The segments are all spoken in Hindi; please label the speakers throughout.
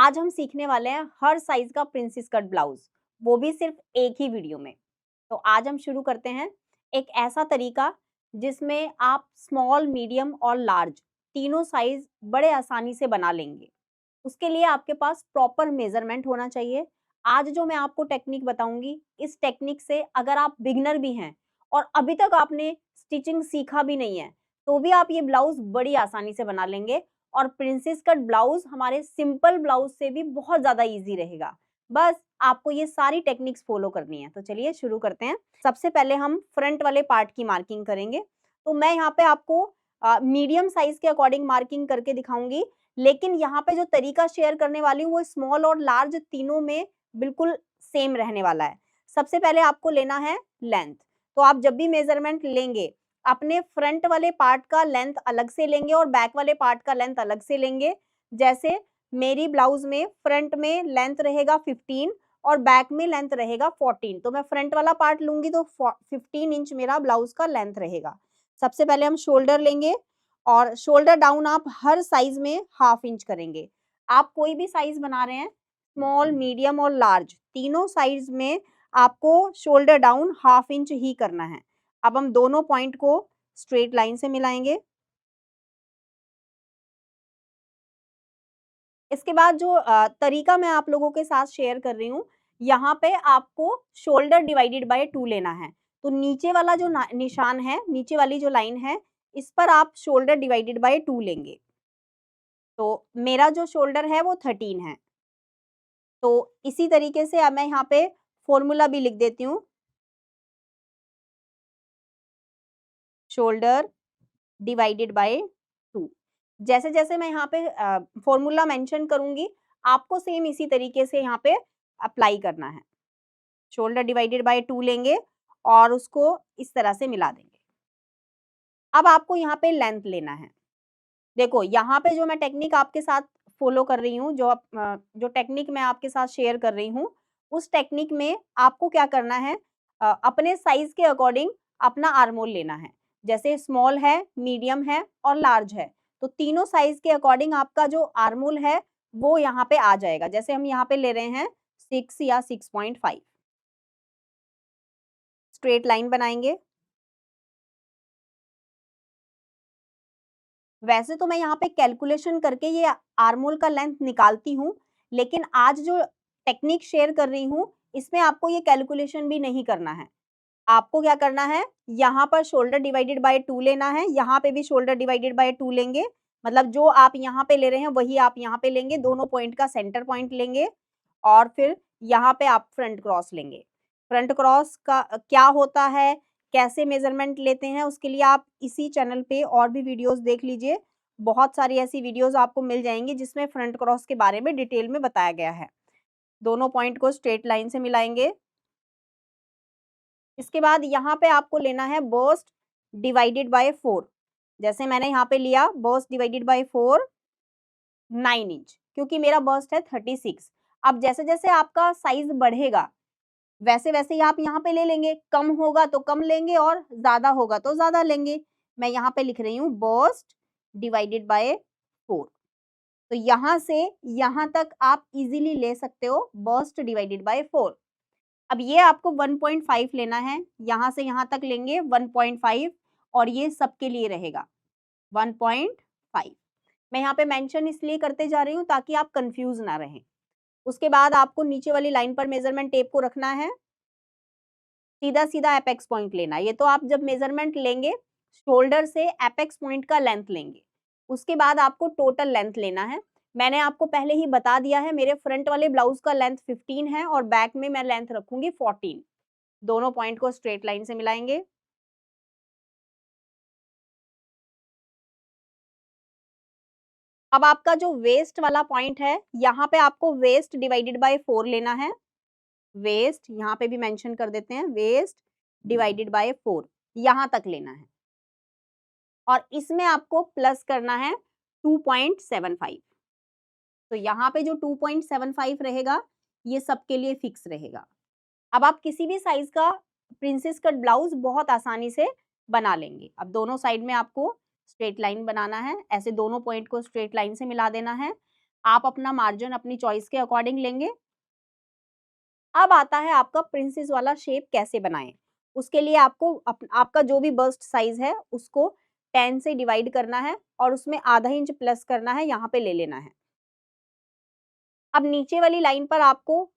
Speaker 1: आज हम सीखने वाले हैं हर साइज का प्रिंसेस कट ब्लाउज, वो भी सिर्फ एक ही वीडियो में। तो आज हम शुरू करते हैं एक ऐसा तरीका जिसमें आप स्मॉल, मीडियम और लार्ज तीनों साइज बड़े आसानी से बना लेंगे। उसके लिए आपके पास प्रॉपर मेजरमेंट होना चाहिए। आज जो मैं आपको टेक्निक बताऊंगी, इस टेक्निक से अगर आप बिगिनर भी हैं और अभी तक आपने स्टिचिंग सीखा भी नहीं है, तो भी आप ये ब्लाउज बड़ी आसानी से बना लेंगे। और प्रिंसेस कट ब्लाउज हमारे सिंपल ब्लाउज से भी बहुत ज्यादा इजी रहेगा। बस आपको ये सारी टेक्निक्स फॉलो करनी है। तो चलिए शुरू करते हैं। सबसे पहले हम फ्रंट वाले पार्ट की मार्किंग करेंगे। तो मैं यहाँ पे आपको मीडियम साइज के अकॉर्डिंग मार्किंग करके दिखाऊंगी, लेकिन यहाँ पे जो तरीका शेयर करने वाली हूँ वो स्मॉल और लार्ज तीनों में बिल्कुल सेम रहने वाला है। सबसे पहले आपको लेना है लेंथ। तो आप जब भी मेजरमेंट लेंगे, अपने फ्रंट वाले पार्ट का लेंथ अलग से लेंगे और बैक वाले पार्ट का लेंथ अलग से लेंगे। जैसे मेरी ब्लाउज में फ्रंट में लेंथ रहेगा 15 और बैक में लेंथ रहेगा 14, तो मैं फ्रंट वाला पार्ट लूंगी तो 15 इंच मेरा ब्लाउज का लेंथ रहेगा। सबसे पहले हम शोल्डर लेंगे और शोल्डर डाउन आप हर साइज में हाफ इंच करेंगे। आप कोई भी साइज बना रहे हैं, स्मॉल, मीडियम और लार्ज, तीनों साइज में आपको शोल्डर डाउन हाफ इंच ही करना है। अब हम दोनों पॉइंट को स्ट्रेट लाइन से मिलाएंगे। इसके बाद जो तरीका मैं आप लोगों के साथ शेयर कर रही हूँ, यहाँ पे आपको शोल्डर डिवाइडेड बाय 2 लेना है। तो नीचे वाला जो निशान है, नीचे वाली जो लाइन है, इस पर आप शोल्डर डिवाइडेड बाय 2 लेंगे। तो मेरा जो शोल्डर है वो 13 है। तो इसी तरीके से अब मैं यहाँ पे फॉर्मूला भी लिख देती हूँ। Shoulder divided by 2। जैसे जैसे मैं यहाँ पे फॉर्मूला मेंशन करूंगी, आपको सेम इसी तरीके से यहाँ पे अप्लाई करना है। शोल्डर डिवाइडेड बाय 2 लेंगे और उसको इस तरह से मिला देंगे। अब आपको यहाँ पे लेंथ लेना है। देखो यहाँ पे जो मैं टेक्निक आपके साथ फॉलो कर रही हूँ, जो टेक्निक मैं आपके साथ शेयर कर रही हूँ, उस टेक्निक में आपको क्या करना है, अपने साइज के अकॉर्डिंग अपना आर्मोल लेना है। जैसे स्मॉल है, मीडियम है और लार्ज है, तो तीनों साइज के अकॉर्डिंग आपका जो आर्मोल है वो यहाँ पे आ जाएगा। जैसे हम यहाँ पे ले रहे हैं 6 या 6.5। स्ट्रेट लाइन बनाएंगे। वैसे तो मैं यहाँ पे कैलकुलेशन करके ये आर्मोल का लेंथ निकालती हूँ, लेकिन आज जो टेक्निक शेयर कर रही हूँ, इसमें आपको ये कैलकुलेशन भी नहीं करना है। आपको क्या करना है, यहाँ पर शोल्डर डिवाइडेड बाय 2 लेना है, यहाँ पे भी शोल्डर डिवाइडेड बाय 2 लेंगे। मतलब जो आप यहाँ पे ले रहे हैं वही आप यहाँ पे लेंगे, दोनों पॉइंट का सेंटर पॉइंट लेंगे और फिर यहाँ पे आप फ्रंट क्रॉस लेंगे। फ्रंट क्रॉस का क्या होता है, कैसे मेजरमेंट लेते हैं, उसके लिए आप इसी चैनल पे और भी वीडियोस देख लीजिए। बहुत सारी ऐसी वीडियोस आपको मिल जाएंगी जिसमें फ्रंट क्रॉस के बारे में डिटेल में बताया गया है। दोनों पॉइंट को स्ट्रेट लाइन से मिलाएंगे। इसके बाद यहाँ पे आपको लेना है बर्स्ट डिवाइडेड बाय 4। जैसे मैंने यहाँ पे लिया बर्स्ट डिवाइडेड बाय 4 9 इंच, क्योंकि मेरा बर्स्ट है 36। अब जैसे जैसे आपका साइज बढ़ेगा वैसे वैसे ही आप यहाँ पे ले लेंगे। कम होगा तो कम लेंगे और ज्यादा होगा तो ज्यादा लेंगे। मैं यहाँ पे लिख रही हूँ बर्स्ट डिवाइडेड बाय 4। तो यहाँ से यहाँ तक आप इजीली ले सकते हो बर्स्ट डिवाइडेड बाय 4। अब ये आपको 1.5 लेना है, यहाँ से यहाँ तक लेंगे 1.5 और ये सबके लिए रहेगा 1.5। मैं यहाँ पे मेंशन इसलिए करते जा रही हूँ ताकि आप कंफ्यूज ना रहें। उसके बाद आपको नीचे वाली लाइन पर मेजरमेंट टेप को रखना है, सीधा सीधा एपेक्स पॉइंट लेना है। ये तो आप जब मेजरमेंट लेंगे शोल्डर से एपेक्स पॉइंट का लेंथ लेंगे, उसके बाद आपको टोटल लेंथ लेना है। मैंने आपको पहले ही बता दिया है, मेरे फ्रंट वाले ब्लाउज का लेंथ 15 है और बैक में मैं लेंथ रखूंगी 14। दोनों पॉइंट को स्ट्रेट लाइन से मिलाएंगे। अब आपका जो वेस्ट वाला पॉइंट है, यहाँ पे आपको वेस्ट डिवाइडेड बाय 4 लेना है। वेस्ट यहाँ पे भी मेंशन कर देते हैं, वेस्ट डिवाइडेड बाय 4 यहाँ तक लेना है और इसमें आपको प्लस करना है 2.75। तो यहाँ पे जो 2.75 रहेगा ये सबके लिए फिक्स रहेगा। अब आप किसी भी साइज का प्रिंसेस कट ब्लाउज बहुत आसानी से बना लेंगे। अब दोनों साइड में आपको स्ट्रेट लाइन बनाना है, ऐसे दोनों पॉइंट को स्ट्रेट लाइन से मिला देना है। आप अपना मार्जिन अपनी चॉइस के अकॉर्डिंग लेंगे। अब आता है आपका प्रिंसेस वाला शेप कैसे बनाएं। उसके लिए आपको आपका जो भी बस्ट साइज है उसको 10 से डिवाइड करना है और उसमें आधा इंच प्लस करना है, यहाँ पे ले लेना है। अब नीचे वाली लाइन पर आपको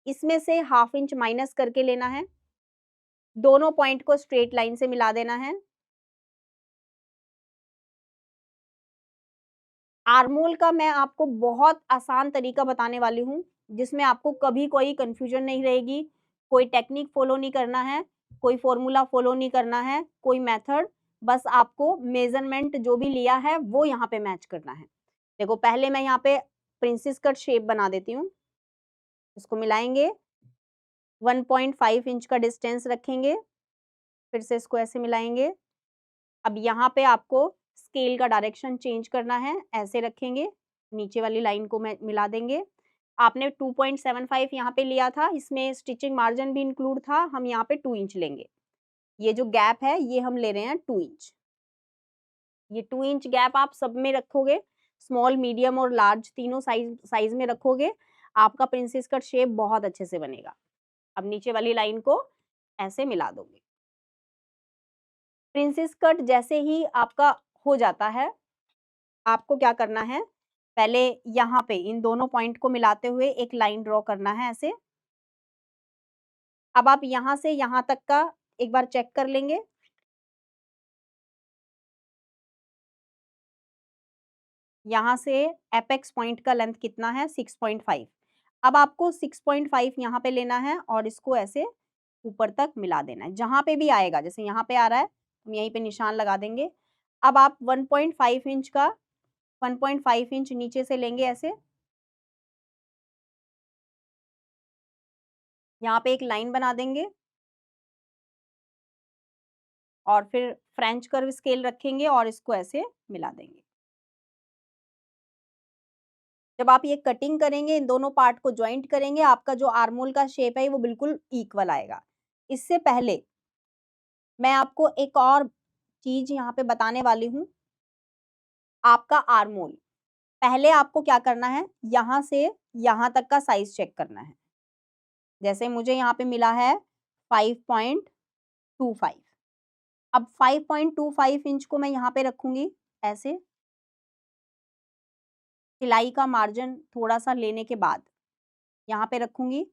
Speaker 1: इसमें से हाफ इंच माइनस करके लेना है, दोनों पॉइंट को स्ट्रेट लाइन से मिला देना है। आर्मोल का मैं आपको बहुत आसान तरीका बताने वाली हूँ, जिसमें आपको कभी कोई कंफ्यूजन नहीं रहेगी, कोई टेक्निक फॉलो नहीं करना है, कोई फॉर्मूला फॉलो नहीं करना है, कोई मेथड, बस आपको मेजरमेंट जो भी लिया है वो यहाँ पे मैच करना है। देखो पहले मैं यहाँ पे प्रिंसेस कट शेप बना देती हूँ, इसको मिलाएंगे, 1.5 इंच का डिस्टेंस रखेंगे, फिर से इसको ऐसे मिलाएंगे। अब यहाँ पे आपको स्केल का डायरेक्शन चेंज करना है, ऐसे रखेंगे, नीचे वाली लाइन को मैं मिला देंगे। आपने 2.75 यहाँ पे लिया था, इसमें स्टिचिंग मार्जिन भी इंक्लूड था, हम यहाँ पे 2 इंच लेंगे। ये जो गैप है ये हम ले रहे हैं 2 इंच। ये 2 इंच गैप आप सब में रखोगे, स्मॉल, मीडियम और लार्ज तीनों साइज में रखोगे, आपका प्रिंसेस कट शेप बहुत अच्छे से बनेगा। अब नीचे वाली लाइन को ऐसे मिला दोगे। प्रिंसेस कट जैसे ही आपका हो जाता है, आपको क्या करना है, पहले यहाँ पे इन दोनों पॉइंट को मिलाते हुए एक लाइन ड्रॉ करना है ऐसे। अब आप यहाँ से यहाँ तक का एक बार चेक कर लेंगे। यहाँ से एपेक्स पॉइंट का लेंथ कितना है, 6.5। अब आपको 6.5 यहाँ पे लेना है और इसको ऐसे ऊपर तक मिला देना है, जहाँ पे भी आएगा, जैसे यहाँ पे आ रहा है हम यहीं पे निशान लगा देंगे। अब आप 1.5 इंच का 1.5 इंच नीचे से लेंगे ऐसे, यहाँ पे एक लाइन बना देंगे और फिर फ्रेंच कर्व स्केल रखेंगे और इसको ऐसे मिला देंगे। जब आप ये कटिंग करेंगे, इन दोनों पार्ट को ज्वाइंट करेंगे, आपका जो आर्मोल का शेप है वो बिल्कुल इक्वल आएगा। इससे पहले मैं आपको एक और चीज यहाँ पे बताने वाली हूँ। आपका आर्मोल, पहले आपको क्या करना है, यहाँ से यहाँ तक का साइज चेक करना है। जैसे मुझे यहाँ पे मिला है 5.25। अब 5.25 इंच को मैं यहाँ पे रखूंगी ऐसे, सिलाई का मार्जिन थोड़ा सा लेने के बाद यहाँ पे रखूंगी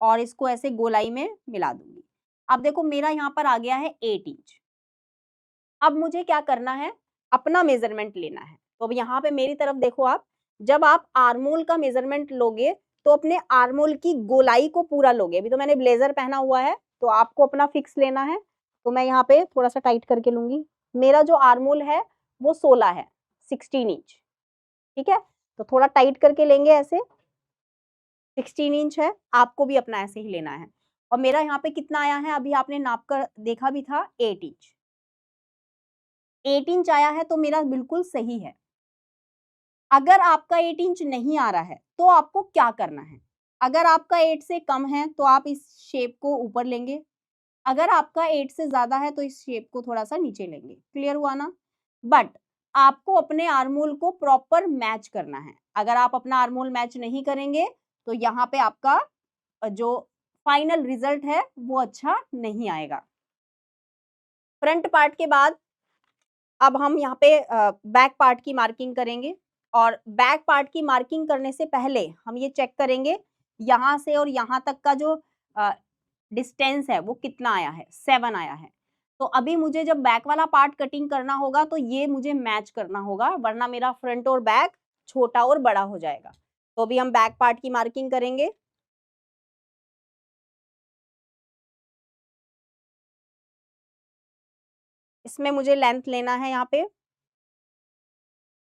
Speaker 1: और इसको ऐसे गोलाई में मिला दूंगी। अब देखो मेरा यहाँ पर आ गया है 8 इंच। अब मुझे क्या करना है, अपना मेजरमेंट लेना है। तो अब यहाँ पे मेरी तरफ देखो आप, जब आप आर्मोल का मेजरमेंट लोगे तो अपने आर्मोल की गोलाई को पूरा लोगे। अभी तो मैंने ब्लेजर पहना हुआ है तो आपको अपना फिक्स लेना है, तो मैं यहाँ पे थोड़ा सा टाइट करके लूंगी। मेरा जो आर्मोल है वो 16 है, 16 इंच, ठीक है, तो थोड़ा टाइट करके लेंगे ऐसे। 16 इंच है, आपको भी अपना ऐसे ही लेना है। और मेरा यहाँ पे कितना आया है, अभी आपने नाप कर देखा भी था, 8 इंच। 8 इंच आया है तो मेरा बिल्कुल सही है। अगर आपका 8 इंच नहीं आ रहा है तो आपको क्या करना है, अगर आपका 8 से कम है तो आप इस शेप को ऊपर लेंगे, अगर आपका 8 से ज्यादा है तो इस शेप को थोड़ा सा नीचे लेंगे। क्लियर हुआ ना? बट आपको अपने आर्मोल को प्रॉपर मैच करना है। अगर आप अपना आर्मोल मैच नहीं करेंगे तो यहाँ पे आपका जो फाइनल रिजल्ट है वो अच्छा नहीं आएगा। फ्रंट पार्ट के बाद अब हम यहाँ पे बैक पार्ट की मार्किंग करेंगे और बैक पार्ट की मार्किंग करने से पहले हम ये चेक करेंगे यहाँ से और यहाँ तक का जो डिस्टेंस है वो कितना आया है, 7 आया है। तो अभी मुझे जब बैक वाला पार्ट कटिंग करना होगा तो ये मुझे मैच करना होगा, वरना मेरा फ्रंट और बैक छोटा और बड़ा हो जाएगा। तो अभी हम बैक पार्ट की मार्किंग करेंगे। इसमें मुझे लेंथ लेना है, यहाँ पे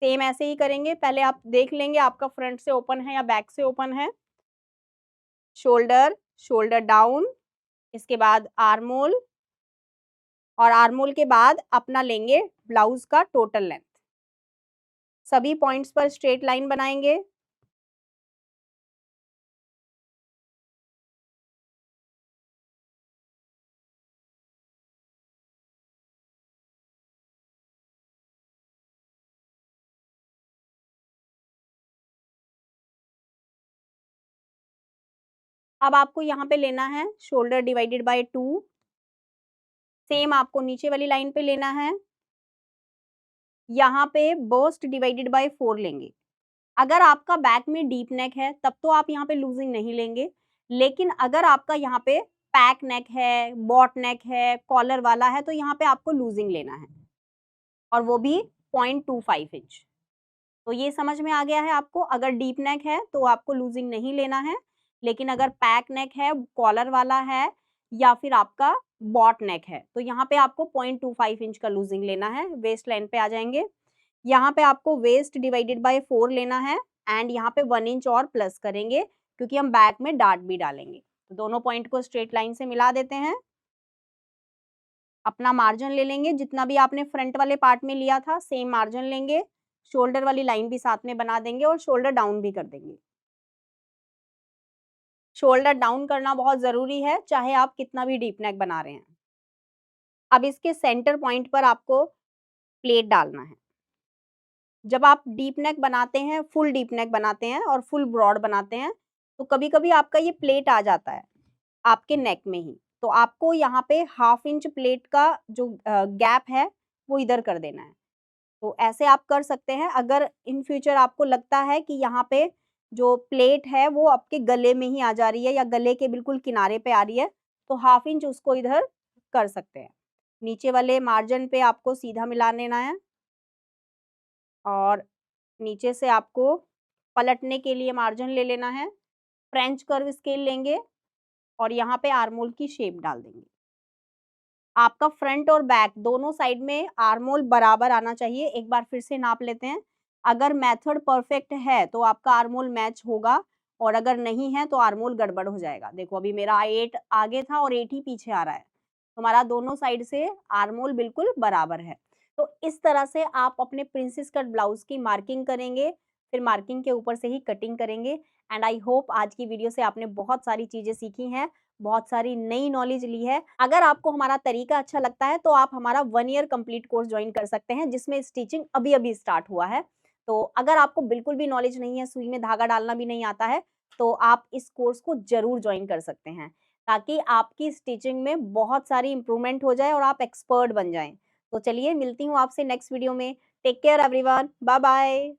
Speaker 1: सेम ऐसे ही करेंगे। पहले आप देख लेंगे आपका फ्रंट से ओपन है या बैक से ओपन है। शोल्डर, शोल्डर डाउन, इसके बाद आर्मोल और आर्मोल के बाद अपना लेंगे ब्लाउज का टोटल लेंथ। सभी पॉइंट्स पर स्ट्रेट लाइन बनाएंगे। अब आपको यहाँ पे लेना है शोल्डर डिवाइडेड बाय 2, सेम आपको नीचे वाली लाइन पे लेना है, यहाँ पे बस्ट डिवाइडेड बाय 4 लेंगे। अगर आपका बैक में डीप नेक है तब तो आप यहाँ पे लूजिंग नहीं लेंगे, लेकिन अगर आपका यहाँ पे पैक नेक है, बॉट नेक है, कॉलर वाला है तो यहाँ पे आपको लूजिंग लेना है, और वो भी 0.25 इंच। तो ये समझ में आ गया है आपको। अगर डीप नेक है तो आपको लूजिंग नहीं लेना है, लेकिन अगर पैक नेक है, कॉलर वाला है या फिर आपका बॉट नेक है तो यहाँ पे आपको 0.25 इंच का लूजिंग लेना है। वेस्ट लाइन पे आ जाएंगे, यहाँ पे आपको वेस्ट डिवाइडेड बाय 4 लेना है एंड यहाँ पे 1 इंच और प्लस करेंगे क्योंकि हम बैक में डार्ट भी डालेंगे। तो दोनों पॉइंट को स्ट्रेट लाइन से मिला देते हैं। अपना मार्जिन ले लेंगे, जितना भी आपने फ्रंट वाले पार्ट में लिया था सेम मार्जिन लेंगे, शोल्डर वाली लाइन भी साथ में बना देंगे और शोल्डर डाउन भी कर देंगे। शोल्डर डाउन करना बहुत जरूरी है, चाहे आप कितना भी डीप नेक बना रहे हैं। अब इसके सेंटर पॉइंट पर आपको प्लेट डालना है। जब आप डीप नेक बनाते हैं, फुल डीप नेक बनाते हैं और फुल ब्रॉड बनाते हैं तो कभी-कभी आपका ये प्लेट आ जाता है आपके नेक में ही, तो आपको यहाँ पे 1/2 इंच प्लेट का जो गैप है वो इधर कर देना है। तो ऐसे आप कर सकते हैं। अगर इन फ्यूचर आपको लगता है कि यहाँ पे जो प्लेट है वो आपके गले में ही आ जा रही है या गले के बिल्कुल किनारे पे आ रही है तो 1/2 इंच उसको इधर कर सकते हैं। नीचे वाले मार्जिन पे आपको सीधा मिला लेना है और नीचे से आपको पलटने के लिए मार्जिन ले लेना है। फ्रेंच कर्व स्केल लेंगे और यहाँ पे आर्मोल की शेप डाल देंगे। आपका फ्रंट और बैक दोनों साइड में आर्मोल बराबर आना चाहिए। एक बार फिर से नाप लेते हैं। अगर मेथड परफेक्ट है तो आपका आर्मोल मैच होगा और अगर नहीं है तो आर्मोल गड़बड़ हो जाएगा। देखो अभी मेरा 8 आगे था और 8 ही पीछे आ रहा है। हमारा दोनों साइड से आर्मोल बिल्कुल बराबर है। तो इस तरह से आप अपने प्रिंसेस कट ब्लाउज की मार्किंग करेंगे, फिर मार्किंग के ऊपर से ही कटिंग करेंगे। एंड आई होप आज की वीडियो से आपने बहुत सारी चीजें सीखी हैं, बहुत सारी नई नॉलेज ली है। अगर आपको हमारा तरीका अच्छा लगता है तो आप हमारा 1 ईयर कंप्लीट कोर्स ज्वाइन कर सकते हैं, जिसमें स्टिचिंग अभी-अभी स्टार्ट हुआ है। तो अगर आपको बिल्कुल भी नॉलेज नहीं है, सुई में धागा डालना भी नहीं आता है, तो आप इस कोर्स को ज़रूर ज्वाइन कर सकते हैं, ताकि आपकी स्टिचिंग में बहुत सारी इम्प्रूवमेंट हो जाए और आप एक्सपर्ट बन जाएँ। तो चलिए मिलती हूँ आपसे नेक्स्ट वीडियो में। Take care everyone, bye bye.